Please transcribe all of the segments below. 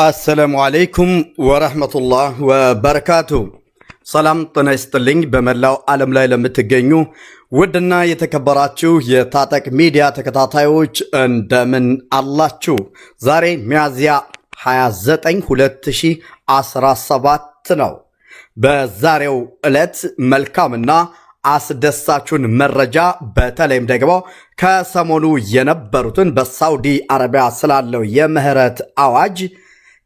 السلام عليكم ورحمة الله وبركاته. ሰላም ጤና ይስጥልኝ በመላው ዓለም ላይ ለምትገኙ ውድና የተከበራችሁ የታጠቅ ሚዲያ ተከታታዮች እንደምን አላችሁ? ዛሬ ሚያዝያ 29 2017 ነው። በዛሬው ዕለት መልካምና አስደሳቹን መረጃ በተለይም ደግሞ ከሰሞኑ የነበሩትን በሳውዲ አረቢያ ስላለው የምህረት አዋጅ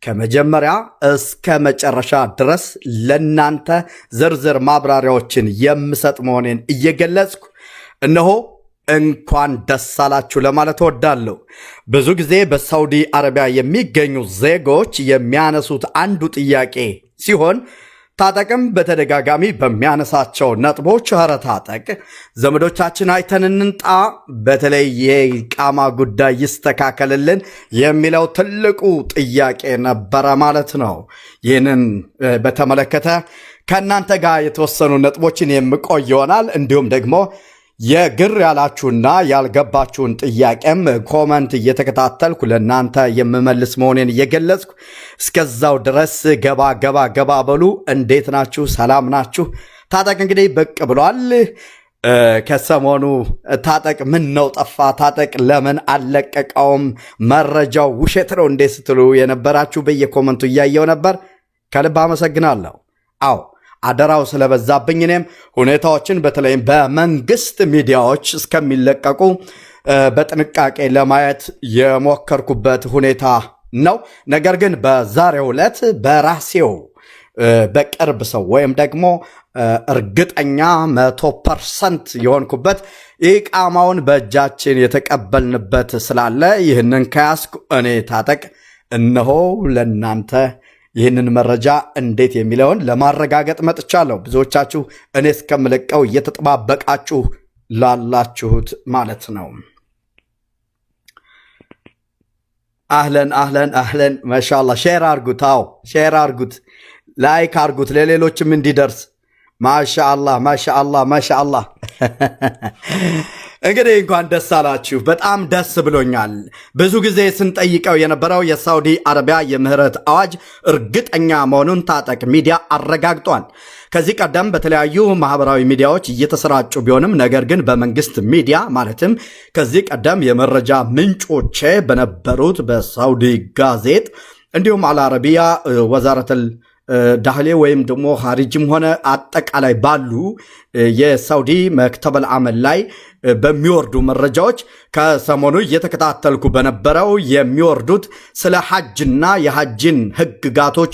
ከመጀመሪያ እስከ መጨረሻ ድረስ ለናንተ ዝርዝር ማብራሪያዎችን የምሰጥ መሆኔን እየገለጽኩ እነሆ እንኳን ደስ አላችሁ ለማለት እወዳለሁ። ብዙ ጊዜ በሳውዲ አረቢያ የሚገኙ ዜጎች የሚያነሱት አንዱ ጥያቄ ሲሆን ታጠቅም በተደጋጋሚ በሚያነሳቸው ነጥቦች ኧረ ታጠቅ ዘመዶቻችን አይተን እንንጣ፣ በተለይ የኢቃማ ጉዳይ ይስተካከልልን የሚለው ትልቁ ጥያቄ ነበረ ማለት ነው። ይህንን በተመለከተ ከእናንተ ጋር የተወሰኑ ነጥቦችን የምቆይ ይሆናል። እንዲሁም ደግሞ የግር ያላችሁና ያልገባችሁን ጥያቄም ኮመንት እየተከታተልኩ ለእናንተ የምመልስ መሆኔን እየገለጽኩ እስከዛው ድረስ ገባ በሉ። እንዴት ናችሁ? ሰላም ናችሁ? ታጠቅ እንግዲህ ብቅ ብሏል። ከሰሞኑ ታጠቅ ምን ነው ጠፋ፣ ታጠቅ ለምን አልለቀቀውም፣ መረጃው ውሸት ነው እንዴ ስትሉ የነበራችሁ በየኮመንቱ እያየው ነበር። ከልብ አመሰግናለሁ። አዎ አደራው ስለበዛብኝ እኔም ሁኔታዎችን በተለይም በመንግስት ሚዲያዎች እስከሚለቀቁ በጥንቃቄ ለማየት የሞከርኩበት ሁኔታ ነው። ነገር ግን በዛሬው ዕለት በራሴው በቅርብ ሰው ወይም ደግሞ እርግጠኛ 100% የሆንኩበት ኢቃማውን በእጃችን የተቀበልንበት ስላለ ይህንን ከያዝኩ እኔ ታጠቅ እነሆ ለናንተ ይህንን መረጃ እንዴት የሚለውን ለማረጋገጥ መጥቻለሁ። ብዙዎቻችሁ እኔ እስከምለቀው እየተጠባበቃችሁ ላላችሁት ማለት ነው። አህለን ማሻአላህ። ሼር አርጉት፣ አዎ ሼር አርጉት፣ ላይክ አርጉት ለሌሎችም እንዲደርስ። ማሻአላህ እንግዲህ እንኳን ደስ አላችሁ። በጣም ደስ ብሎኛል። ብዙ ጊዜ ስንጠይቀው የነበረው የሳውዲ አረቢያ የምህረት አዋጅ እርግጠኛ መሆኑን ታጠቅ ሚዲያ አረጋግጧል። ከዚህ ቀደም በተለያዩ ማህበራዊ ሚዲያዎች እየተሰራጩ ቢሆንም ነገር ግን በመንግስት ሚዲያ ማለትም ከዚህ ቀደም የመረጃ ምንጮቼ በነበሩት በሳውዲ ጋዜጥ እንዲሁም አልአረቢያ ወዛረተል ዳህሌ ወይም ደግሞ ኻሪጅም ሆነ አጠቃላይ ባሉ የሳውዲ መክተበል አመል ላይ በሚወርዱ መረጃዎች ከሰሞኑ እየተከታተልኩ በነበረው የሚወርዱት ስለ ሐጅና የሐጅን ህግጋቶች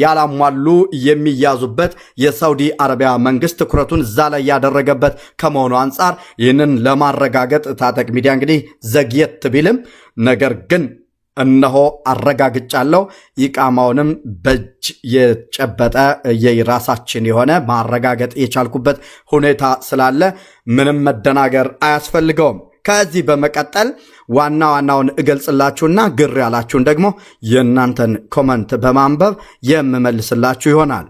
ያላሟሉ የሚያዙበት የሳውዲ አረቢያ መንግስት ትኩረቱን እዛ ላይ ያደረገበት ከመሆኑ አንጻር ይህንን ለማረጋገጥ ታጠቅ ሚዲያ እንግዲህ ዘግየት ቢልም ነገር ግን እነሆ አረጋግጫለሁ። ኢቃማውንም በእጅ የጨበጠ የራሳችን የሆነ ማረጋገጥ የቻልኩበት ሁኔታ ስላለ ምንም መደናገር አያስፈልገውም። ከዚህ በመቀጠል ዋናውን እገልጽላችሁና ግር ያላችሁን ደግሞ የእናንተን ኮመንት በማንበብ የምመልስላችሁ ይሆናል።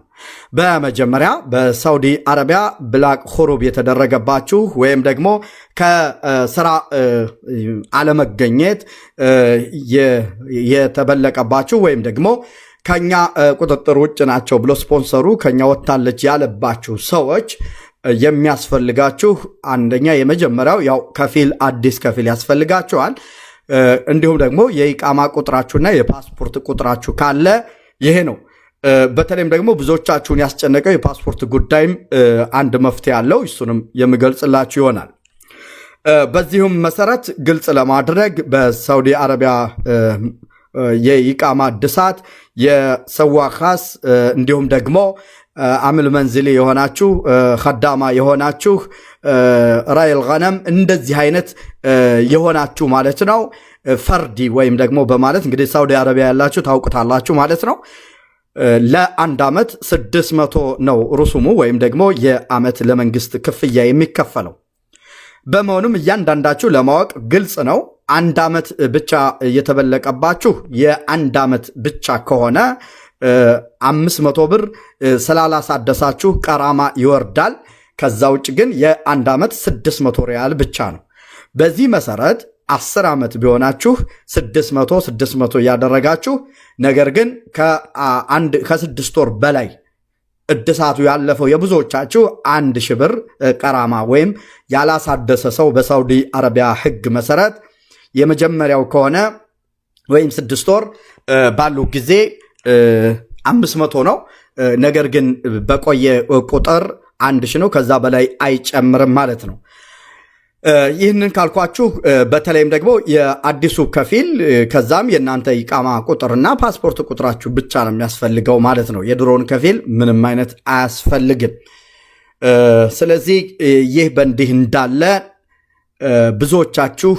በመጀመሪያ በሳውዲ አረቢያ ብላክ ሁሩብ የተደረገባችሁ ወይም ደግሞ ከስራ አለመገኘት የተበለቀባችሁ ወይም ደግሞ ከኛ ቁጥጥር ውጭ ናቸው ብሎ ስፖንሰሩ ከኛ ወጣለች ያለባችሁ ሰዎች የሚያስፈልጋችሁ አንደኛ የመጀመሪያው ያው አዲስ ከፊል ያስፈልጋችኋል። እንዲሁም ደግሞ የኢቃማ ቁጥራችሁና የፓስፖርት ቁጥራችሁ ካለ ይሄ ነው። በተለይም ደግሞ ብዙዎቻችሁን ያስጨነቀው የፓስፖርት ጉዳይም አንድ መፍትሄ አለው። እሱንም የምገልጽላችሁ ይሆናል። በዚሁም መሰረት ግልጽ ለማድረግ በሳውዲ አረቢያ የኢቃማ እድሳት የሰዋኻስ እንዲሁም ደግሞ አምል መንዝሊ የሆናችሁ ኸዳማ የሆናችሁ ራይል ገነም እንደዚህ አይነት የሆናችሁ ማለት ነው ፈርዲ ወይም ደግሞ በማለት እንግዲህ ሳውዲ አረቢያ ያላችሁ ታውቁታላችሁ ማለት ነው። ለአንድ ዓመት 600 ነው ሩሱሙ ወይም ደግሞ የዓመት ለመንግስት ክፍያ የሚከፈለው። በመሆኑም እያንዳንዳችሁ ለማወቅ ግልጽ ነው። አንድ ዓመት ብቻ የተበለቀባችሁ የአንድ ዓመት ብቻ ከሆነ 500 ብር ስላላሳደሳችሁ ቀራማ ይወርዳል። ከዛ ውጭ ግን የአንድ ዓመት 600 ሪያል ብቻ ነው። በዚህ መሰረት 10 ዓመት ቢሆናችሁ 600 ያደረጋችሁ ነገር ግን ከ6 ወር በላይ እድሳቱ ያለፈው የብዙዎቻችሁ 1000 ብር ቀራማ ወይም ያላሳደሰ ሰው በሳውዲ አረቢያ ህግ መሰረት የመጀመሪያው ከሆነ ወይም 6 ወር ባለው ጊዜ 500 ነው። ነገር ግን በቆየ ቁጥር 1000 ነው። ከዛ በላይ አይጨምርም ማለት ነው። ይህንን ካልኳችሁ በተለይም ደግሞ የአዲሱ ከፊል ከዛም የእናንተ ኢቃማ ቁጥርና ፓስፖርት ቁጥራችሁ ብቻ ነው የሚያስፈልገው ማለት ነው። የድሮውን ከፊል ምንም አይነት አያስፈልግም። ስለዚህ ይህ በእንዲህ እንዳለ ብዙዎቻችሁ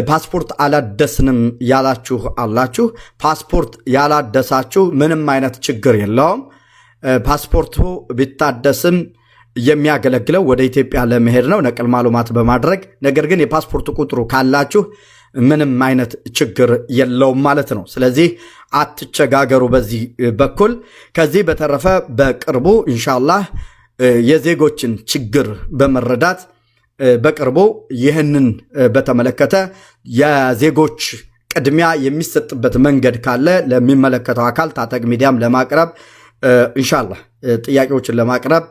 ፓስፖርት አላደስንም ያላችሁ አላችሁ። ፓስፖርት ያላደሳችሁ ምንም አይነት ችግር የለውም። ፓስፖርቱ ቢታደስም የሚያገለግለው ወደ ኢትዮጵያ ለመሄድ ነው ነቅል ማሉማት በማድረግ ነገር ግን የፓስፖርት ቁጥሩ ካላችሁ ምንም አይነት ችግር የለውም ማለት ነው። ስለዚህ አትቸጋገሩ በዚህ በኩል። ከዚህ በተረፈ በቅርቡ ኢንሻአላህ የዜጎችን ችግር በመረዳት በቅርቡ ይህንን በተመለከተ የዜጎች ቅድሚያ የሚሰጥበት መንገድ ካለ ለሚመለከተው አካል ታጠቅ ሚዲያም ለማቅረብ ኢንሻአላህ ጥያቄዎችን ለማቅረብ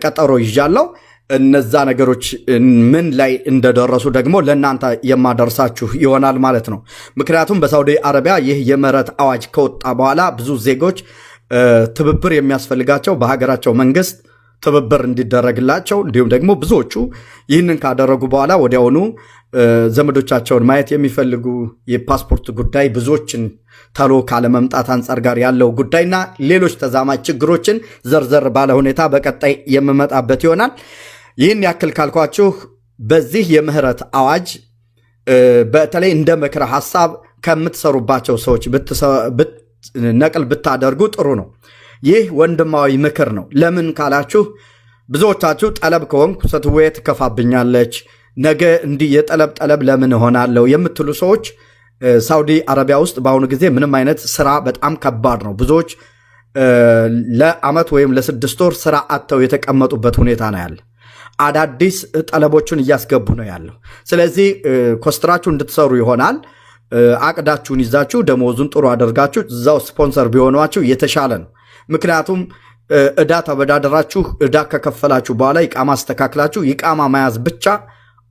ቀጠሮ ይዣለሁ። እነዛ ነገሮች ምን ላይ እንደደረሱ ደግሞ ለእናንተ የማደርሳችሁ ይሆናል ማለት ነው። ምክንያቱም በሳውዲ አረቢያ ይህ የምህረት አዋጅ ከወጣ በኋላ ብዙ ዜጎች ትብብር የሚያስፈልጋቸው በሀገራቸው መንግስት ትብብር እንዲደረግላቸው እንዲሁም ደግሞ ብዙዎቹ ይህንን ካደረጉ በኋላ ወዲያውኑ ዘመዶቻቸውን ማየት የሚፈልጉ የፓስፖርት ጉዳይ ብዙዎችን ተሎ ካለመምጣት አንጻር ጋር ያለው ጉዳይና ሌሎች ተዛማጅ ችግሮችን ዘርዘር ባለ ሁኔታ በቀጣይ የምመጣበት ይሆናል። ይህን ያክል ካልኳችሁ በዚህ የምህረት አዋጅ በተለይ እንደ ምክረ ሐሳብ ከምትሰሩባቸው ሰዎች ነቅል ብታደርጉ ጥሩ ነው። ይህ ወንድማዊ ምክር ነው። ለምን ካላችሁ ብዙዎቻችሁ ጠለብ ከሆንኩ ስትዌ ትከፋብኛለች፣ ነገ እንዲህ የጠለብ ለምን ሆናለሁ የምትሉ ሰዎች ሳውዲ አረቢያ ውስጥ በአሁኑ ጊዜ ምንም አይነት ስራ በጣም ከባድ ነው። ብዙዎች ለአመት ወይም ለ6 ወር ስራ አጥተው የተቀመጡበት ሁኔታ ነው ያለ። አዳዲስ ጠለቦችን እያስገቡ ነው ያለው። ስለዚህ ኮስትራችሁ እንድትሰሩ ይሆናል። አቅዳችሁን ይዛችሁ ደሞዙን ጥሩ አድርጋችሁ እዛው ስፖንሰር ቢሆኗችሁ የተሻለ ነው። ምክንያቱም ዕዳ ተበዳደራችሁ ዕዳ ከከፈላችሁ በኋላ ኢቃማ አስተካክላችሁ ኢቃማ መያዝ ብቻ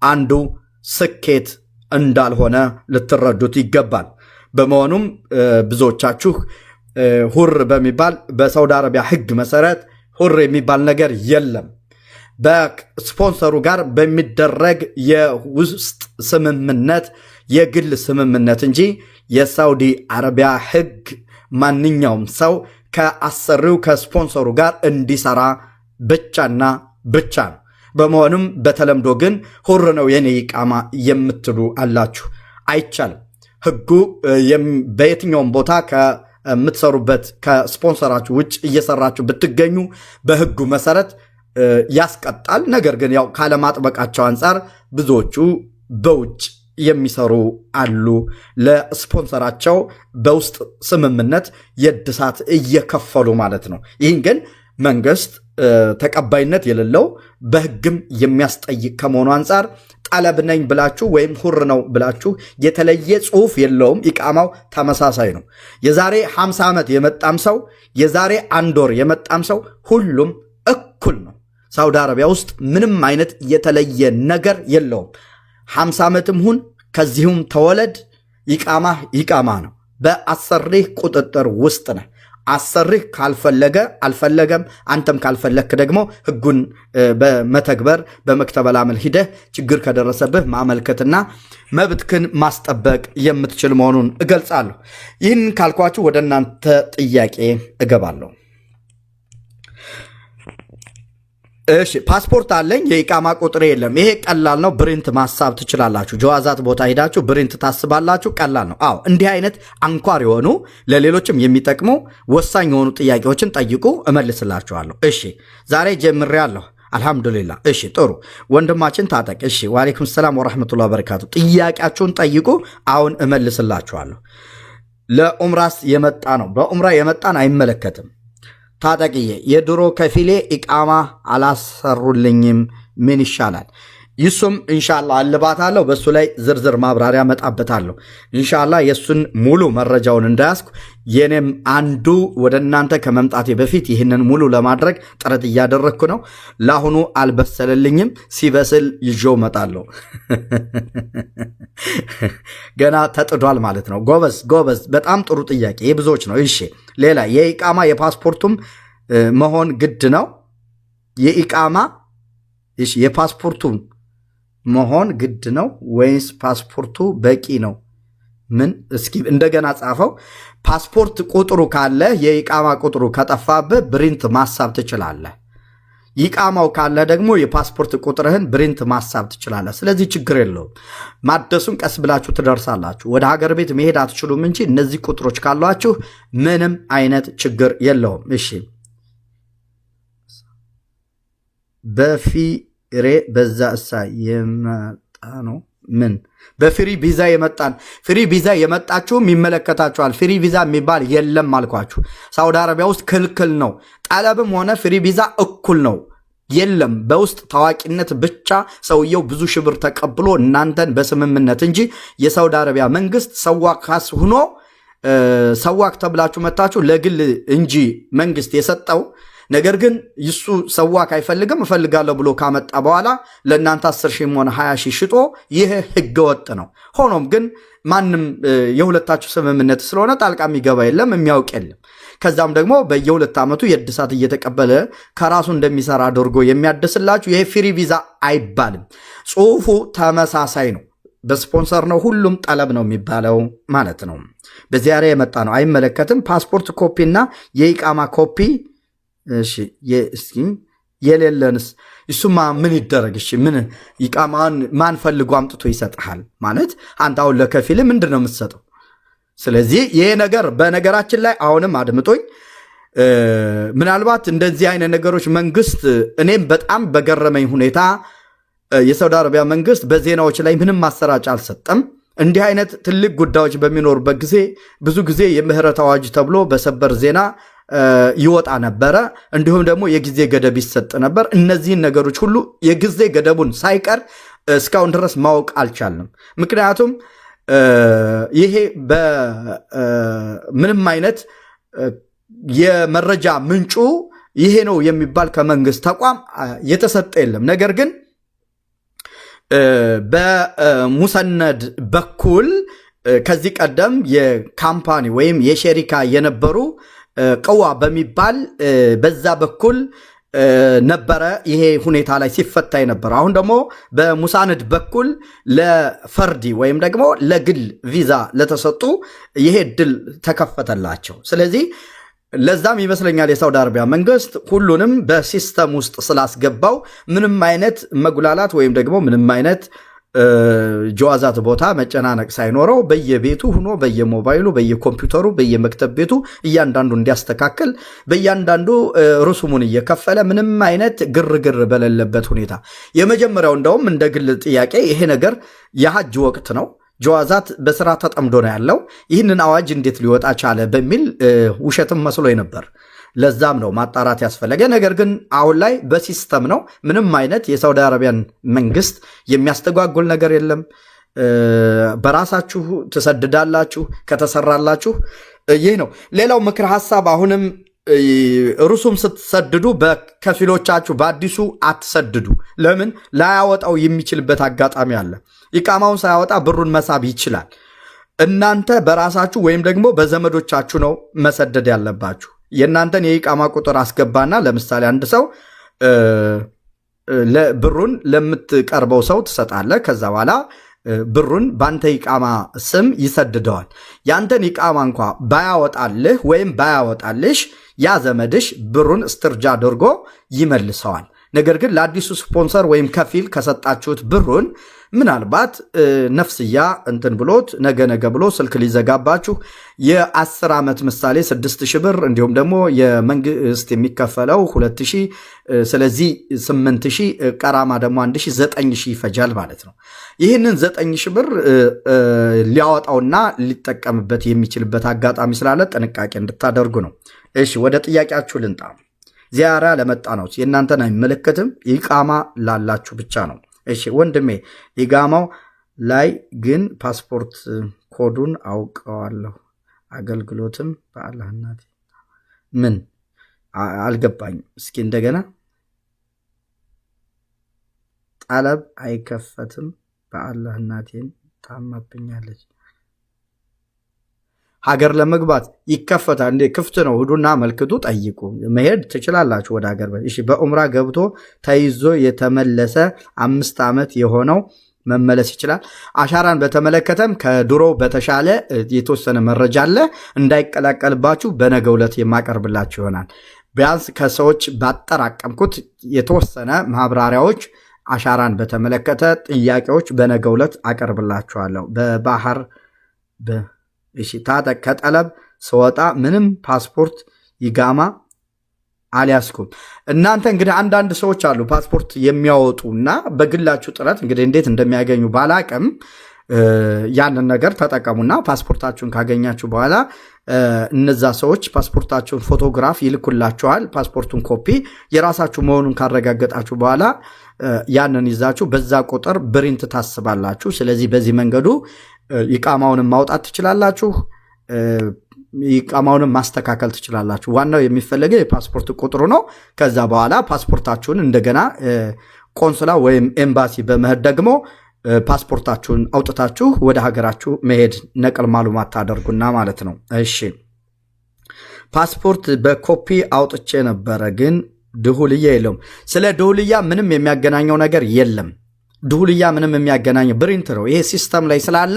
አንዱ ስኬት እንዳልሆነ ልትረዱት ይገባል። በመሆኑም ብዙዎቻችሁ ሁር በሚባል በሳውዲ አረቢያ ህግ መሰረት ሁር የሚባል ነገር የለም። በስፖንሰሩ ጋር በሚደረግ የውስጥ ስምምነት የግል ስምምነት እንጂ የሳውዲ አረቢያ ህግ ማንኛውም ሰው ከአሰሪው ከስፖንሰሩ ጋር እንዲሰራ ብቻና ብቻ ነው። በመሆኑም በተለምዶ ግን ሁር ነው የኔ ኢቃማ የምትሉ አላችሁ። አይቻልም። ህጉ በየትኛውም ቦታ ከምትሰሩበት ከስፖንሰራችሁ ውጭ እየሰራችሁ ብትገኙ በህጉ መሰረት ያስቀጣል። ነገር ግን ያው ካለማጥበቃቸው አንጻር ብዙዎቹ በውጭ የሚሰሩ አሉ። ለስፖንሰራቸው በውስጥ ስምምነት የእድሳት እየከፈሉ ማለት ነው። ይህን ግን መንግስት ተቀባይነት የሌለው በህግም የሚያስጠይቅ ከመሆኑ አንጻር ጠለብ ነኝ ብላችሁ ወይም ሁር ነው ብላችሁ የተለየ ጽሁፍ የለውም። ኢቃማው ተመሳሳይ ነው። የዛሬ 50 ዓመት የመጣም ሰው የዛሬ 1 ወር የመጣም ሰው ሁሉም እኩል ነው። ሳውዲ አረቢያ ውስጥ ምንም አይነት የተለየ ነገር የለውም። 50 ዓመትም ሁን ከዚሁም ተወለድ ኢቃማ ነው። በአሰሪህ ቁጥጥር ውስጥ ነህ። አሰሪህ ካልፈለገ አልፈለገም፣ አንተም ካልፈለክ ደግሞ ህጉን በመተግበር በመክተበል አመል ሂደህ ችግር ከደረሰብህ ማመልከትና መብትክን ማስጠበቅ የምትችል መሆኑን እገልጻለሁ። ይህን ካልኳችሁ ወደ እናንተ ጥያቄ እገባለሁ። እሺ ፓስፖርት አለኝ የኢቃማ ቁጥር የለም። ይሄ ቀላል ነው። ብሪንት ማሳብ ትችላላችሁ። ጀዋዛት ቦታ ሄዳችሁ ብሪንት ታስባላችሁ። ቀላል ነው። አዎ እንዲህ አይነት አንኳር የሆኑ ለሌሎችም የሚጠቅሙ ወሳኝ የሆኑ ጥያቄዎችን ጠይቁ፣ እመልስላችኋለሁ። እሺ ዛሬ ጀምሬያለሁ። አልহামዱሊላህ። እሺ ጥሩ ወንድማችን ታጠቅ። እሺ ወአለይኩም ሰላም ወራህመቱላሂ ወበረካቱ። ጥያቄያችሁን ጠይቁ፣ አሁን እመልስላችኋለሁ። ለኡምራስ የመጣ ነው። በኡምራ የመጣን አይመለከትም። ታጠቅዬ የድሮ ከፊሌ ኢቃማ አላሰሩልኝም፣ ምን ይሻላል? ይሱም ኢንሻአላህ አልባታለሁ። በሱ ላይ ዝርዝር ማብራሪያ መጣበታለሁ ኢንሻአላህ። የሱን ሙሉ መረጃውን እንዳያስኩ የኔም አንዱ ወደ እናንተ ከመምጣቴ በፊት ይህንን ሙሉ ለማድረግ ጥረት እያደረግኩ ነው። ለአሁኑ አልበሰለልኝም። ሲበስል ይዤው እመጣለሁ። ገና ተጥዷል ማለት ነው። ጎበዝ፣ በጣም ጥሩ ጥያቄ የብዙዎች ነው። እሺ ሌላ የኢቃማ የፓስፖርቱም መሆን ግድ ነው። የኢቃማ የፓስፖርቱም መሆን ግድ ነው ወይስ ፓስፖርቱ በቂ ነው? ምን እስኪ እንደገና ጻፈው። ፓስፖርት ቁጥሩ ካለ የኢቃማ ቁጥሩ ከጠፋብህ ብሪንት ማሳብ ትችላለህ። ኢቃማው ካለ ደግሞ የፓስፖርት ቁጥርህን ብሪንት ማሳብ ትችላለህ። ስለዚህ ችግር የለውም። ማደሱን ቀስ ብላችሁ ትደርሳላችሁ። ወደ ሀገር ቤት መሄድ አትችሉም እንጂ እነዚህ ቁጥሮች ካሏችሁ ምንም አይነት ችግር የለውም። እሺ በፊሬ በዛ እሳ የመጣ ነው። ምን በፍሪ ቪዛ የመጣን ፍሪ ቪዛ የመጣችሁም ይመለከታችኋል። ፍሪ ቪዛ የሚባል የለም አልኳችሁ። ሳውዲ አረቢያ ውስጥ ክልክል ነው። ጠለብም ሆነ ፍሪ ቪዛ እኩል ነው፣ የለም። በውስጥ ታዋቂነት ብቻ ሰውየው ብዙ ሺህ ብር ተቀብሎ እናንተን በስምምነት እንጂ የሳውዲ አረቢያ መንግስት ሰዋካስ ሆኖ ሰዋክ ተብላችሁ መታችሁ ለግል እንጂ መንግስት የሰጠው ነገር ግን ይሱ ሰዋክ አይፈልግም እፈልጋለሁ ብሎ ካመጣ በኋላ ለእናንተ 10 ሺህ ሆነ 20 ሺህ ሽጦ ይህ ህገወጥ ነው። ሆኖም ግን ማንም የሁለታችሁ ስምምነት ስለሆነ ጣልቃ የሚገባ የለም፣ የሚያውቅ የለም። ከዛም ደግሞ በየሁለት ዓመቱ የእድሳት እየተቀበለ ከራሱ እንደሚሰራ አድርጎ የሚያድስላችሁ ይሄ ፍሪ ቪዛ አይባልም። ጽሁፉ ተመሳሳይ ነው። በስፖንሰር ነው፣ ሁሉም ጠለብ ነው የሚባለው ማለት ነው። በዚያሬ የመጣ ነው፣ አይመለከትም። ፓስፖርት ኮፒና የኢቃማ ኮፒ እሺ እስኪ የሌለንስ እሱማ ምን ይደረግ? እሺ ምን ኢቃማን ማን ፈልጎ አምጥቶ ይሰጥሃል? ማለት አንተ አሁን ለከፊል ምንድን ነው የምትሰጠው? ስለዚህ ይሄ ነገር በነገራችን ላይ አሁንም አድምጦኝ ምናልባት እንደዚህ አይነት ነገሮች መንግስት እኔም በጣም በገረመኝ ሁኔታ የሳውዲ አረቢያ መንግስት በዜናዎች ላይ ምንም ማሰራጫ አልሰጠም። እንዲህ አይነት ትልቅ ጉዳዮች በሚኖሩበት ጊዜ ብዙ ጊዜ የምህረት አዋጅ ተብሎ በሰበር ዜና ይወጣ ነበረ። እንዲሁም ደግሞ የጊዜ ገደብ ይሰጥ ነበር። እነዚህን ነገሮች ሁሉ የጊዜ ገደቡን ሳይቀር እስካሁን ድረስ ማወቅ አልቻልንም። ምክንያቱም ይሄ በምንም አይነት የመረጃ ምንጩ ይሄ ነው የሚባል ከመንግስት ተቋም የተሰጠ የለም። ነገር ግን በሙሰነድ በኩል ከዚህ ቀደም የካምፓኒ ወይም የሸሪካ የነበሩ ቅዋ በሚባል በዛ በኩል ነበረ ይሄ ሁኔታ ላይ ሲፈታ የነበረ። አሁን ደግሞ በሙሳንድ በኩል ለፈርዲ ወይም ደግሞ ለግል ቪዛ ለተሰጡ ይሄ እድል ተከፈተላቸው። ስለዚህ ለዛም ይመስለኛል የሳውዲ አረቢያ መንግስት ሁሉንም በሲስተም ውስጥ ስላስገባው ምንም አይነት መጉላላት ወይም ደግሞ ምንም አይነት ጀዋዛት ቦታ መጨናነቅ ሳይኖረው በየቤቱ ሆኖ በየሞባይሉ በየኮምፒውተሩ በየመክተብ ቤቱ እያንዳንዱ እንዲያስተካክል በእያንዳንዱ ርሱሙን እየከፈለ ምንም አይነት ግርግር በሌለበት ሁኔታ የመጀመሪያው እንደውም እንደ ግል ጥያቄ ይሄ ነገር የሐጅ ወቅት ነው፣ ጀዋዛት በስራ ተጠምዶ ነው ያለው፣ ይህንን አዋጅ እንዴት ሊወጣ ቻለ በሚል ውሸትም መስሎኝ ነበር። ለዛም ነው ማጣራት ያስፈለገ። ነገር ግን አሁን ላይ በሲስተም ነው። ምንም አይነት የሳውዲ አረቢያን መንግስት የሚያስተጓጉል ነገር የለም። በራሳችሁ ትሰድዳላችሁ ከተሰራላችሁ። ይህ ነው። ሌላው ምክር ሐሳብ አሁንም ሩሱም ስትሰድዱ በከፊሎቻችሁ በአዲሱ አትሰድዱ። ለምን? ላያወጣው የሚችልበት አጋጣሚ አለ። ኢቃማውን ሳያወጣ ብሩን መሳብ ይችላል። እናንተ በራሳችሁ ወይም ደግሞ በዘመዶቻችሁ ነው መሰደድ ያለባችሁ። የእናንተን የኢቃማ ቁጥር አስገባና ለምሳሌ አንድ ሰው ብሩን ለምትቀርበው ሰው ትሰጣለህ። ከዛ በኋላ ብሩን በአንተ ኢቃማ ስም ይሰድደዋል። ያንተን ኢቃማ እንኳ ባያወጣልህ ወይም ባያወጣልሽ ያ ዘመድሽ ብሩን እስትርጃ አድርጎ ይመልሰዋል። ነገር ግን ለአዲሱ ስፖንሰር ወይም ከፊል ከሰጣችሁት ብሩን ምናልባት ነፍስያ እንትን ብሎት ነገ ብሎ ስልክ ሊዘጋባችሁ የ10 ዓመት ምሳሌ 6,000 ብር እንዲሁም ደግሞ የመንግስት የሚከፈለው 2,000 ስለዚህ 8,000 ቀራማ ደግሞ 1,000 9,000 ይፈጃል ማለት ነው። ይህንን 9,000 ብር ሊያወጣውና ሊጠቀምበት የሚችልበት አጋጣሚ ስላለ ጥንቃቄ እንድታደርጉ ነው። እሺ ወደ ጥያቄያችሁ ልንጣ። ዚያራ ለመጣ ነው፣ የእናንተን አይመለከትም። ኢቃማ ላላችሁ ብቻ ነው። እሺ ወንድሜ ኢቃማው ላይ ግን ፓስፖርት ኮዱን አውቀዋለሁ አገልግሎትም በአላህ እናቴ ምን አልገባኝም እስኪ እንደገና ጠለብ አይከፈትም በአላህ እናቴን ታማብኛለች ሀገር ለመግባት ይከፈታል እንዴ ክፍት ነው ሂዱና መልክቱ ጠይቁ መሄድ ትችላላችሁ ወደ ሀገር እሺ በኡምራ ገብቶ ተይዞ የተመለሰ 5 ዓመት የሆነው መመለስ ይችላል አሻራን በተመለከተም ከድሮ በተሻለ የተወሰነ መረጃ አለ እንዳይቀላቀልባችሁ በነገው ዕለት የማቀርብላችሁ ይሆናል ቢያንስ ከሰዎች ባጠራቀምኩት የተወሰነ ማብራሪያዎች አሻራን በተመለከተ ጥያቄዎች በነገው ዕለት አቀርብላችኋለሁ በባህር እሺ ታጠቅ ከጠለብ ሰወጣ ምንም ፓስፖርት ኢቃማ አልያዝኩም እናንተ እንግዲህ አንዳንድ ሰዎች አሉ ፓስፖርት የሚያወጡና በግላችሁ ጥረት እንግዲህ እንዴት እንደሚያገኙ ባላቀም ያንን ነገር ተጠቀሙና ፓስፖርታችሁን ካገኛችሁ በኋላ እነዛ ሰዎች ፓስፖርታችሁን ፎቶግራፍ ይልኩላችኋል ፓስፖርቱን ኮፒ የራሳችሁ መሆኑን ካረጋገጣችሁ በኋላ ያንን ይዛችሁ በዛ ቁጥር ብሪንት ታስባላችሁ ስለዚህ በዚህ መንገዱ ኢቃማውን ማውጣት ትችላላችሁ ኢቃማውን ማስተካከል ትችላላችሁ ዋናው የሚፈልገው የፓስፖርት ቁጥሩ ነው ከዛ በኋላ ፓስፖርታችሁን እንደገና ቆንስላ ወይም ኤምባሲ በመሄድ ደግሞ ፓስፖርታችሁን አውጥታችሁ ወደ ሀገራችሁ መሄድ ነቅል ማሉማት ታደርጉና ማለት ነው እሺ ፓስፖርት በኮፒ አውጥቼ ነበር ግን ድሁልያ የለውም ስለ ድሁልያ ምንም የሚያገናኘው ነገር የለም ድሁልያ ምንም የሚያገናኘው ብሪንት ነው ይሄ ሲስተም ላይ ስላለ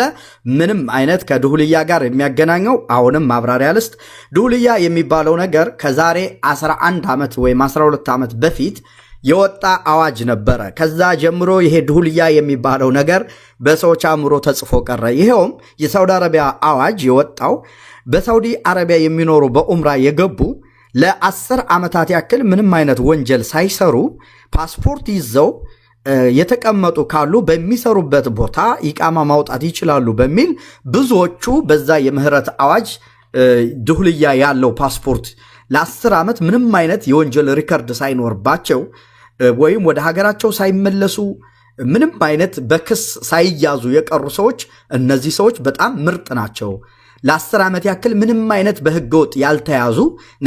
ምንም አይነት ከድሁልያ ጋር የሚያገናኘው አሁንም ማብራሪያ ልስጥ ድሁልያ የሚባለው ነገር ከዛሬ 11 ዓመት ወይም 12 ዓመት በፊት የወጣ አዋጅ ነበረ ከዛ ጀምሮ ይሄ ድሁልያ የሚባለው ነገር በሰዎች አእምሮ ተጽፎ ቀረ ይሄውም የሳውዲ አረቢያ አዋጅ የወጣው በሳውዲ አረቢያ የሚኖሩ በኡምራ የገቡ ለ10 ዓመታት ያክል ምንም አይነት ወንጀል ሳይሰሩ ፓስፖርት ይዘው የተቀመጡ ካሉ በሚሰሩበት ቦታ ኢቃማ ማውጣት ይችላሉ በሚል ብዙዎቹ በዛ የምህረት አዋጅ ድሁልያ ያለው ፓስፖርት ለ10 ዓመት ምንም አይነት የወንጀል ሪከርድ ሳይኖርባቸው ወይም ወደ ሀገራቸው ሳይመለሱ ምንም አይነት በክስ ሳይያዙ የቀሩ ሰዎች እነዚህ ሰዎች በጣም ምርጥ ናቸው ለ10 ዓመት ያክል ምንም አይነት በህገወጥ ያልተያዙ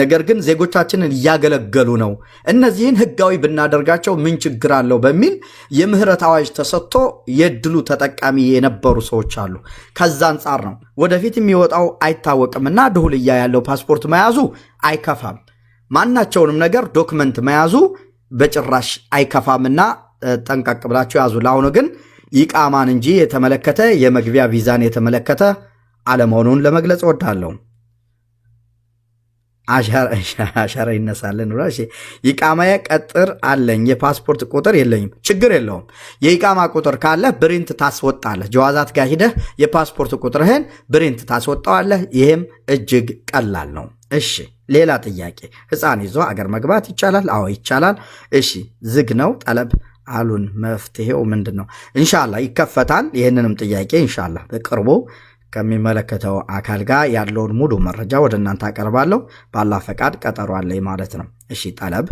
ነገር ግን ዜጎቻችንን እያገለገሉ ነው እነዚህን ህጋዊ ብናደርጋቸው ምን ችግር አለው በሚል የምህረት አዋጅ ተሰጥቶ የድሉ ተጠቃሚ የነበሩ ሰዎች አሉ ከዛ አንፃር ነው ወደፊት የሚወጣው አይታወቅምና ድሁልያ ያለው ፓስፖርት መያዙ አይከፋም ማናቸውንም ነገር ዶክመንት መያዙ በጭራሽ አይከፋምና ጠንቀቅ ብላችሁ ያዙ ለአሁኑ ግን ኢቃማን እንጂ የተመለከተ የመግቢያ ቪዛን የተመለከተ አለመሆኑን ለመግለጽ ወዳለው አሻራ ይነሳልን እሺ ኢቃማዬ ቀጥር አለኝ የፓስፖርት ቁጥር የለኝም ችግር የለውም የኢቃማ ቁጥር ካለ ብሪንት ታስወጣለህ ጀዋዛት ጋር ሄደህ የፓስፖርት ቁጥርህን ብሪንት ታስወጣዋለህ ይሄም እጅግ ቀላል ነው እሺ ሌላ ጥያቄ ህፃን ይዞ አገር መግባት ይቻላል አዎ ይቻላል እሺ ዝግ ነው ጠለብ አሉን መፍትሄው ምንድነው ኢንሻአላህ ይከፈታል ይሄንንም ጥያቄ ኢንሻአላህ በቅርቡ ከሚመለከተው አካል ጋር ያለውን ሙሉ መረጃ ወደ እናንተ አቀርባለሁ በአላህ ፈቃድ ቀጠሮ አለኝ ማለት ነው እሺ ጠለብ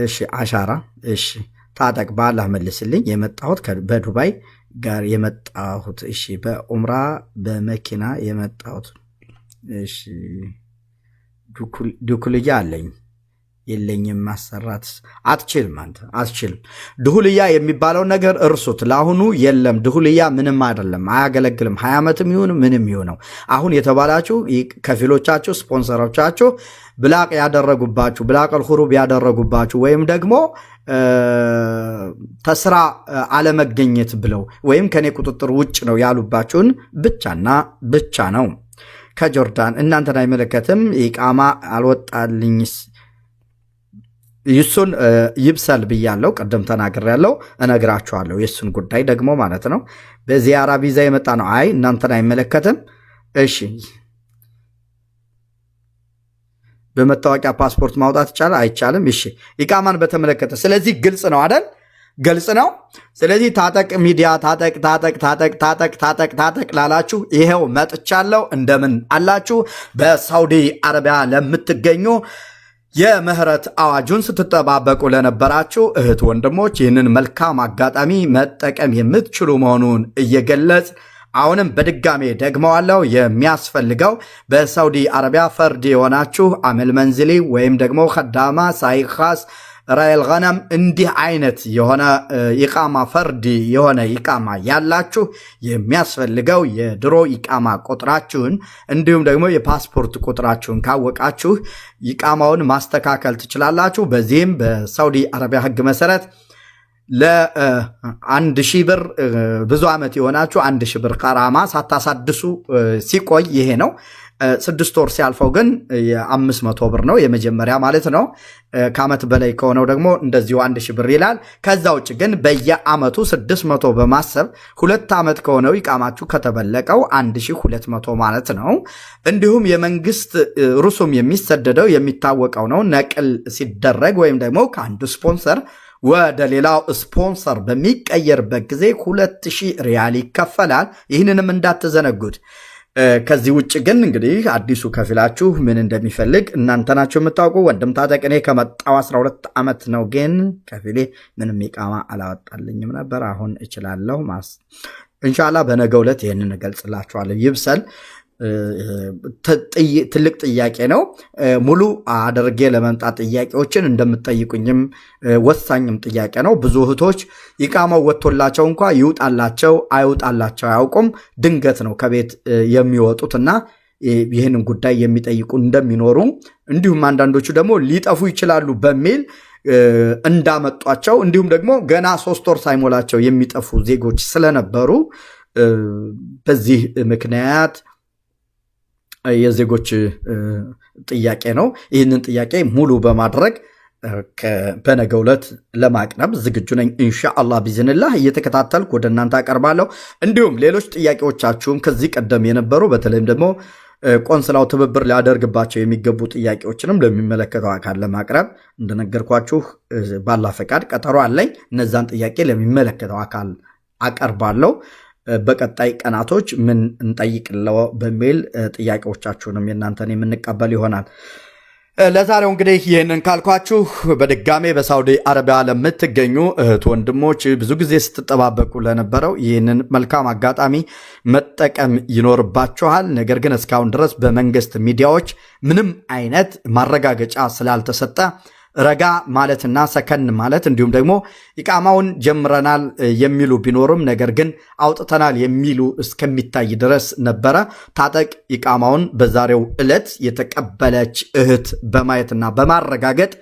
እሺ አሻራ እሺ ታጠቅ በአላህ መልስልኝ የመጣሁት በዱባይ ጋር የመጣሁት እሺ በኡምራ በመኪና የመጣሁት እሺ ዱኩልያ አለኝ የለኝም ማሰራት አትችልም አንተ አትችልም ድሁልያ የሚባለው ነገር እርሱት ለአሁኑ የለም ድሁልያ ምንም አይደለም አያገለግልም 20 ዓመትም ይሁን ምንም ይሁነው አሁን የተባላችሁ ከፊሎቻችሁ ስፖንሰሮቻችሁ ብላቅ ያደረጉባችሁ ብላቀል ኹሩብ ያደረጉባችሁ ወይም ደግሞ ተስራ አለመገኘት ብለው ወይም ከኔ ቁጥጥር ውጭ ነው ያሉባችሁን ብቻና ብቻ ነው ከጆርዳን እናንተን አይመለከትም ኢቃማ አልወጣልኝስ ይሱን ይብሰል ብያለው ቀደም ተናግሬያለሁ እነግራችኋለሁ የሱን ጉዳይ ደግሞ ማለት ነው በዚያራ ቪዛ የመጣ ነው አይ እናንተን አይመለከትም እሺ በመታወቂያ ፓስፖርት ማውጣት ይቻላል አይቻልም እሺ ኢቃማን በተመለከተ ስለዚህ ግልጽ ነው አይደል ግልጽ ነው ስለዚህ ታጠቅ ሚዲያ ታጠቅ ላላችሁ ይሄው መጥቻለሁ እንደምን አላችሁ በሳውዲ አረቢያ ለምትገኙ የምህረት አዋጁን ስትጠባበቁ ለነበራችሁ እህት ወንድሞች ይህንን መልካም አጋጣሚ መጠቀም የምትችሉ መሆኑን እየገለጽ አሁንም በድጋሜ ደግመዋለሁ። የሚያስፈልገው በሳውዲ አረቢያ ፈርድ የሆናችሁ አመል መንዝሊ ወይም ደግሞ ከዳማ ሳይኻስ ራይል ገነም እንዲህ አይነት የሆነ ኢቃማ ፈርድ የሆነ ኢቃማ ያላችሁ የሚያስፈልገው የድሮ ኢቃማ ቁጥራችሁን እንዲሁም ደግሞ የፓስፖርት ቁጥራችሁን ካወቃችሁ ኢቃማውን ማስተካከል ትችላላችሁ። በዚህም በሳውዲ አረቢያ ሕግ መሰረት ለ1000 ብር ብዙ ዓመት የሆናችሁ 1000 ብር ቀራማ ሳታሳድሱ ሲቆይ ይሄ ነው። 6 ወር ሲያልፈው ግን የ500 ብር ነው የመጀመሪያ ማለት ነው። ከዓመት በላይ ከሆነው ደግሞ እንደዚሁ 1000 ብር ይላል። ከዛ ውጭ ግን በየዓመቱ 600 በማሰብ 2 ዓመት ከሆነው ይቃማችሁ ከተበለቀው 1200 ማለት ነው። እንዲሁም የመንግስት ሩሱም የሚሰደደው የሚታወቀው ነው። ነቅል ሲደረግ ወይም ደግሞ ከአንዱ ስፖንሰር ወደ ሌላው ስፖንሰር በሚቀየርበት ጊዜ 2000 ሪያል ይከፈላል። ይህንንም እንዳትዘነጉት። ከዚህ ውጭ ግን እንግዲህ አዲሱ ከፊላችሁ ምን እንደሚፈልግ እናንተ ናችሁ የምታውቁ። ወንድም ታጠቅ እኔ ከመጣው 12 ዓመት ነው፣ ግን ከፊሌ ምንም ኢቃማ አላወጣልኝም ነበር። አሁን እችላለሁ። ኢንሻአላህ በነገው ዕለት ይህንን እገልጽላችኋለሁ። ይብሰል። ትልቅ ጥያቄ ነው። ሙሉ አድርጌ ለመምጣት ጥያቄዎችን እንደምትጠይቁኝም ወሳኝም ጥያቄ ነው። ብዙ እህቶች ኢቃማው ወጥቶላቸው እንኳ ይውጣላቸው አይውጣላቸው አያውቁም። ድንገት ነው ከቤት የሚወጡትና ይህንን ጉዳይ የሚጠይቁ እንደሚኖሩ እንዲሁም አንዳንዶቹ ደግሞ ሊጠፉ ይችላሉ በሚል እንዳመጧቸው እንዲሁም ደግሞ ገና 3 ወር ሳይሞላቸው የሚጠፉ ዜጎች ስለነበሩ በዚህ ምክንያት የዜጎች ጥያቄ ነው። ይህንን ጥያቄ ሙሉ በማድረግ በነገው ዕለት ለማቅረብ ዝግጁ ነኝ። ኢንሻአላህ ቢዝንላህ እየተከታተልኩ ወደ እናንተ አቀርባለሁ። እንዲሁም ሌሎች ጥያቄዎቻችሁም ከዚህ ቀደም የነበሩ በተለይም ደግሞ ቆንስላው ትብብር ሊያደርግባቸው የሚገቡ ጥያቄዎችንም ለሚመለከተው አካል ለማቅረብ እንደነገርኳችሁ ባላ ፈቃድ ቀጠሮ አለኝ። እነዛን ጥያቄ ለሚመለከተው አካል አቀርባለሁ። በቀጣይ ቀናቶች ምን እንጠይቅለው በሚል ጥያቄዎቻችሁንም የእናንተን የምንቀበል ይሆናል። ለዛሬው እንግዲህ ይህንን ካልኳችሁ በድጋሜ በሳውዲ አረቢያ ለምትገኙ እህት ወንድሞች ብዙ ጊዜ ስትጠባበቁ ለነበረው ይህንን መልካም አጋጣሚ መጠቀም ይኖርባችኋል። ነገር ግን እስካሁን ድረስ በመንግስት ሚዲያዎች ምንም አይነት ማረጋገጫ ስላልተሰጠ ረጋ ማለትና ሰከን ማለት እንዲሁም ደግሞ ኢቃማውን ጀምረናል የሚሉ ቢኖርም ነገር ግን አውጥተናል የሚሉ እስከሚታይ ድረስ ነበረ። ታጠቅ ኢቃማውን በዛሬው ዕለት የተቀበለች እህት በማየትና በማረጋገጥ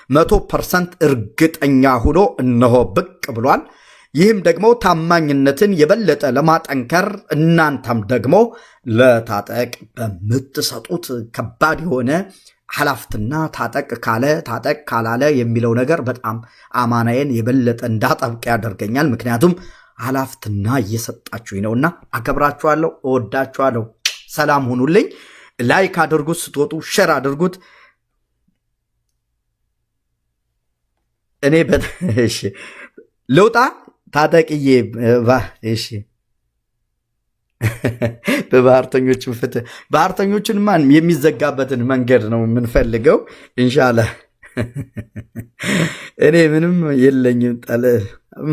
100% እርግጠኛ ሆኖ እነሆ ብቅ ብሏል። ይህም ደግሞ ታማኝነትን የበለጠ ለማጠንከር እናንተም ደግሞ ለታጠቅ በምትሰጡት ከባድ የሆነ ሐላፍትና ታጠቅ ካለ ታጠቅ ካላለ የሚለው ነገር በጣም አማናዬን የበለጠ እንዳጠብቅ ያደርገኛል። ምክንያቱም ሐላፍትና እየሰጣችሁኝ ነውና አከብራችኋለሁ፣ እወዳችኋለሁ። ሰላም ሁኑልኝ። ላይክ አድርጉት፣ ስትወጡ ሼር አድርጉት። እኔ እሺ ልውጣ ታጠቅዬ እሺ በባህርተኞች ፍትህ ባህርተኞችን ማን የሚዘጋበትን መንገድ ነው የምንፈልገው። ኢንሻአላህ እኔ ምንም የለኝም።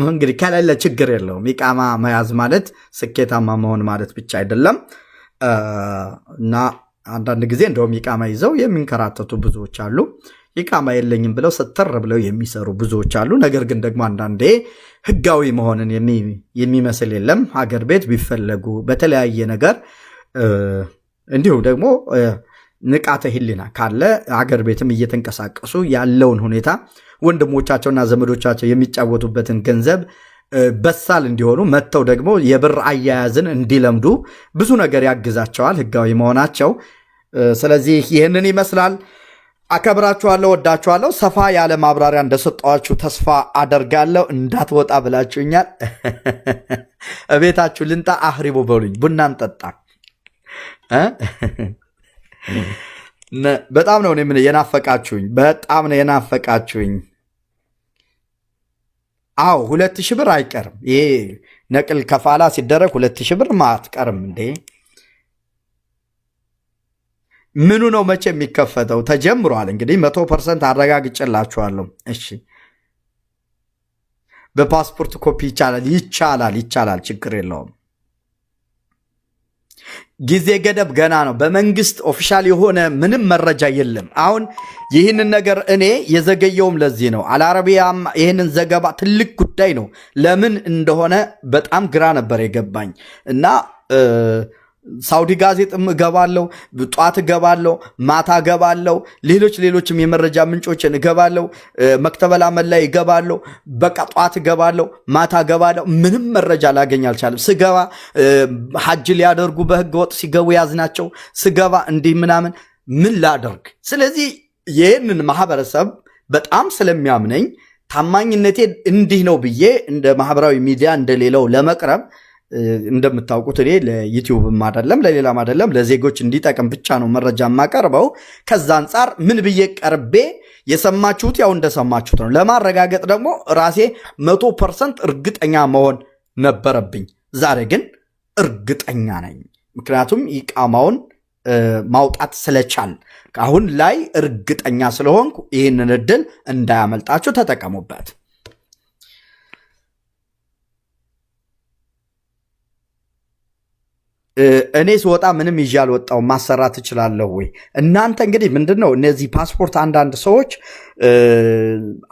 እንግዲህ ከሌለ ችግር የለውም። ኢቃማ መያዝ ማለት ስኬታማ መሆን ማለት ብቻ አይደለም እና አንዳንድ ጊዜ እንደውም ኢቃማ ይዘው የሚንከራተቱ ብዙዎች አሉ። ኢቃማ የለኝም ብለው ስተር ብለው የሚሰሩ ብዙዎች አሉ። ነገር ግን ደግሞ አንዳንዴ ህጋዊ መሆንን የሚመስል የለም። ሀገር ቤት ቢፈለጉ በተለያየ ነገር እንዲሁም ደግሞ ንቃተ ህሊና ካለ ሀገር ቤትም እየተንቀሳቀሱ ያለውን ሁኔታ ወንድሞቻቸውና ዘመዶቻቸው የሚጫወቱበትን ገንዘብ በሳል እንዲሆኑ መጥተው ደግሞ የብር አያያዝን እንዲለምዱ ብዙ ነገር ያግዛቸዋል ህጋዊ መሆናቸው። ስለዚህ ይህንን ይመስላል። አከብራችኋለሁ፣ ወዳችኋለሁ። ሰፋ ያለ ማብራሪያ እንደሰጠኋችሁ ተስፋ አደርጋለሁ። እንዳትወጣ ብላችሁኛል። እቤታችሁ ልንጣ አህሪቡ በሉኝ፣ ቡና እንጠጣ። በጣም ነው የናፈቃችሁኝ፣ በጣም ነው የናፈቃችሁኝ። አዎ 2000 ብር አይቀርም። ይሄ ነቅል ከፋላ ሲደረግ 2000 ብር አትቀርም እንዴ? ምኑ ነው መቼ የሚከፈተው? ተጀምሯል። እንግዲህ 100% አረጋግጬላችኋለሁ። እሺ በፓስፖርት ኮፒ ይቻላል፣ ችግር የለውም። ጊዜ ገደብ ገና ነው። በመንግስት ኦፊሻል የሆነ ምንም መረጃ የለም። አሁን ይህንን ነገር እኔ የዘገየውም ለዚህ ነው። አልአረቢያም ይህንን ዘገባ ትልቅ ጉዳይ ነው። ለምን እንደሆነ በጣም ግራ ነበር የገባኝ እና ሳውዲ ጋዜጥም እገባለሁ፣ ጧት እገባለሁ፣ ማታ እገባለሁ፣ ሌሎችም የመረጃ ምንጮችን እገባለሁ፣ መክተበል አመል ላይ እገባለሁ። በቃ ጧት እገባለሁ፣ ማታ እገባለሁ። ምንም መረጃ ላገኝ አልቻለም። ስገባ ሐጅ ሊያደርጉ በህገ ወጥ ሲገቡ ያዝናቸው። ስገባ እንዲህ ምናምን ምን ላደርግ? ስለዚህ ይህንን ማህበረሰብ በጣም ስለሚያምነኝ ታማኝነቴ እንዲህ ነው ብዬ እንደ ማህበራዊ ሚዲያ እንደሌለው ለመቅረብ እንደምታውቁት እኔ ለዩቲዩብም አይደለም ለሌላም አይደለም ለዜጎች እንዲጠቅም ብቻ ነው መረጃ የማቀርበው። ከዛ አንጻር ምን ብዬ ቀርቤ የሰማችሁት ያው እንደሰማችሁት ነው። ለማረጋገጥ ደግሞ ራሴ 100% እርግጠኛ መሆን ነበረብኝ። ዛሬ ግን እርግጠኛ ነኝ። ምክንያቱም ኢቃማውን ማውጣት ስለቻል አሁን ላይ እርግጠኛ ስለሆንኩ ይህንን እድል እንዳያመልጣችሁ ተጠቀሙበት። እኔ ስወጣ ምንም ይዤ አልወጣው ማሰራት እችላለሁ ወይ? እናንተ እንግዲህ ምንድነው እነዚህ ፓስፖርት አንዳንድ ሰዎች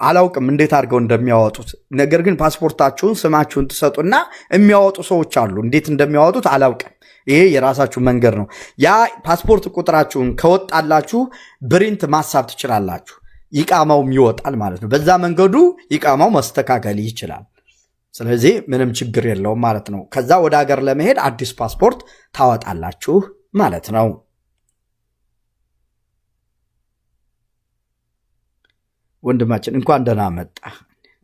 አላውቅም እንዴት አድርገው እንደሚያወጡት። ነገር ግን ፓስፖርታችሁን ስማችሁን ትሰጡና የሚያወጡ ሰዎች አሉ። እንዴት እንደሚያወጡት አላውቅም። ይሄ የራሳችሁ መንገድ ነው። ያ ፓስፖርት ቁጥራችሁን ከወጣላችሁ ብሪንት ማሳብ ትችላላችሁ። ይቃማውም ይወጣል ማለት ነው። በዛ መንገዱ ይቃማው መስተካከል ይችላል። ስለዚህ ምንም ችግር የለውም ማለት ነው። ከዛ ወደ ሀገር ለመሄድ አዲስ ፓስፖርት ታወጣላችሁ ማለት ነው። ወንድማችን እንኳን ደህና መጣ።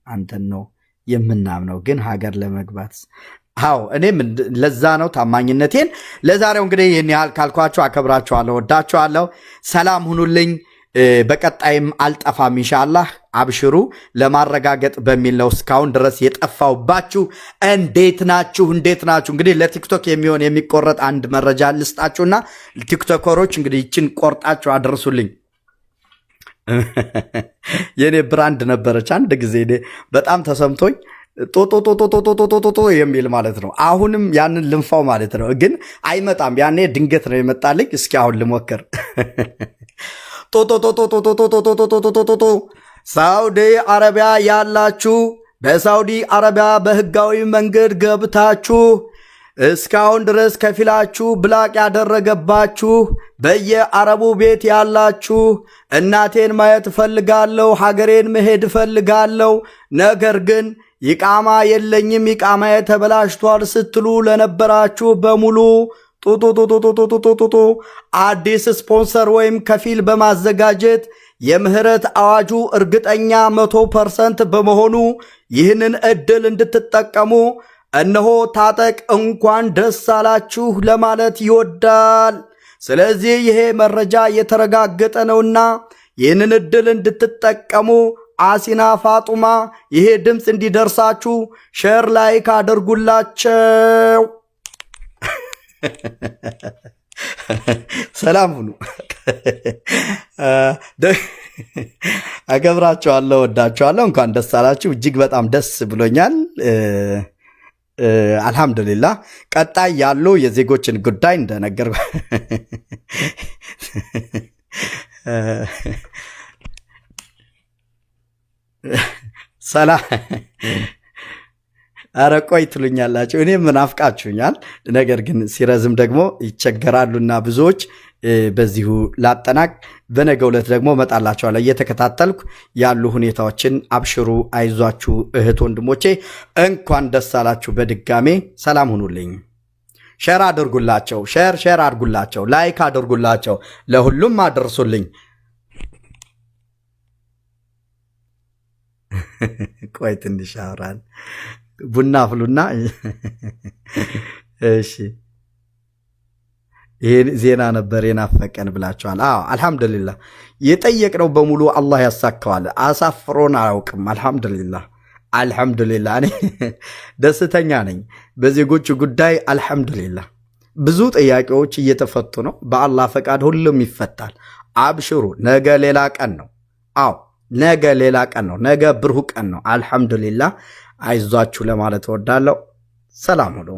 አንተን ነው የምናምነው፣ ግን ሀገር ለመግባት አዎ፣ እኔም ለዛ ነው ታማኝነቴን። ለዛሬው እንግዲህ ይህን ያህል ካልኳችሁ አከብራችኋለሁ፣ ወዳችኋለሁ። ሰላም ሁኑልኝ። በቀጣይም አልጠፋም ኢንሻአላህ። አብሽሩ። ለማረጋገጥ በሚል ነው እስካሁን ድረስ የጠፋውባችሁ። እንዴት ናችሁ? እንግዲህ ለቲክቶክ የሚሆን የሚቆረጥ አንድ መረጃ ልስጣችሁና ቲክቶከሮች እንግዲህ ይችን ቆርጣችሁ አድርሱልኝ። የኔ ብራንድ ነበረች አንድ ጊዜ በጣም ተሰምቶኝ ጦጦጦጦጦጦጦጦጦ የሚል ማለት ነው። አሁንም ያንን ልንፋው ማለት ነው፣ ግን አይመጣም። ያኔ ድንገት ነው የመጣልኝ። እስኪ አሁን ልሞክር። ጦጦጦጦጦጦጦጦጦጦጦጦ ሳውዲ አረቢያ ያላችሁ፣ በሳውዲ አረቢያ በህጋዊ መንገድ ገብታችሁ እስካሁን ድረስ ከፊላችሁ ብላቅ ያደረገባችሁ በየአረቡ ቤት ያላችሁ እናቴን ማየት እፈልጋለሁ፣ ሀገሬን መሄድ እፈልጋለሁ፣ ነገር ግን ይቃማ የለኝም፣ ይቃማዬ ተበላሽቷል ስትሉ ለነበራችሁ በሙሉ ጡጡጡጡጡጡጡጡ አዲስ ስፖንሰር ወይም ከፊል በማዘጋጀት የምህረት አዋጁ እርግጠኛ 100% በመሆኑ ይህንን እድል እንድትጠቀሙ እነሆ ታጠቅ እንኳን ደስ አላችሁ ለማለት ይወዳል። ስለዚህ ይሄ መረጃ የተረጋገጠ ነውና ይህንን እድል እንድትጠቀሙ አሲና ፋጡማ ይሄ ድምፅ እንዲደርሳችሁ ሼር ላይክ አድርጉላቸው። ሰላም ሁኑ። አከብራችኋለሁ፣ ወዳችኋለሁ። እንኳን ደስ አላችሁ። እጅግ በጣም ደስ ብሎኛል። አልሐምዱሊላህ። ቀጣይ ያሉ የዜጎችን ጉዳይ እንደነገር ሰላም አረ ቆይ ትሉኛላችሁ። እኔ ምናፍቃችሁኛል። ነገር ግን ሲረዝም ደግሞ ይቸገራሉና ብዙዎች በዚሁ ላጠናቅ። በነገው ዕለት ደግሞ መጣላችኋለሁ እየተከታተልኩ ያሉ ሁኔታዎችን። አብሽሩ፣ አይዟችሁ እህት ወንድሞቼ፣ እንኳን ደስ አላችሁ በድጋሜ። ሰላም ሁኑልኝ። ሼር አድርጉላቸው፣ ሼር አድርጉላቸው፣ ላይክ አድርጉላቸው፣ ለሁሉም አድርሱልኝ። ቆይ ትንሽ አውራን ቡና ፍሉና። እሺ ይሄ ዜና ነበር የናፈቀን ብላችኋል። አዎ አልহামዱሊላህ። የጠየቅነው በሙሉ አላህ ያሳካዋል። አሳፍሮን አያውቅም። አልহামዱሊላህ። እኔ ደስተኛ ነኝ በዜጎቹ ጉዳይ። አልহামዱሊላህ ብዙ ጥያቄዎች እየተፈቱ ነው። በአላህ ፈቃድ ሁሉም ይፈታል። አብሽሩ፣ ነገ ሌላ ቀን ነው። አዎ ነገ ሌላ ቀን ነው። ነገ ብሩህ ቀን ነው። አልሐምዱሊላህ። አይዟችሁ ለማለት እወዳለሁ። ሰላም ሁኑ።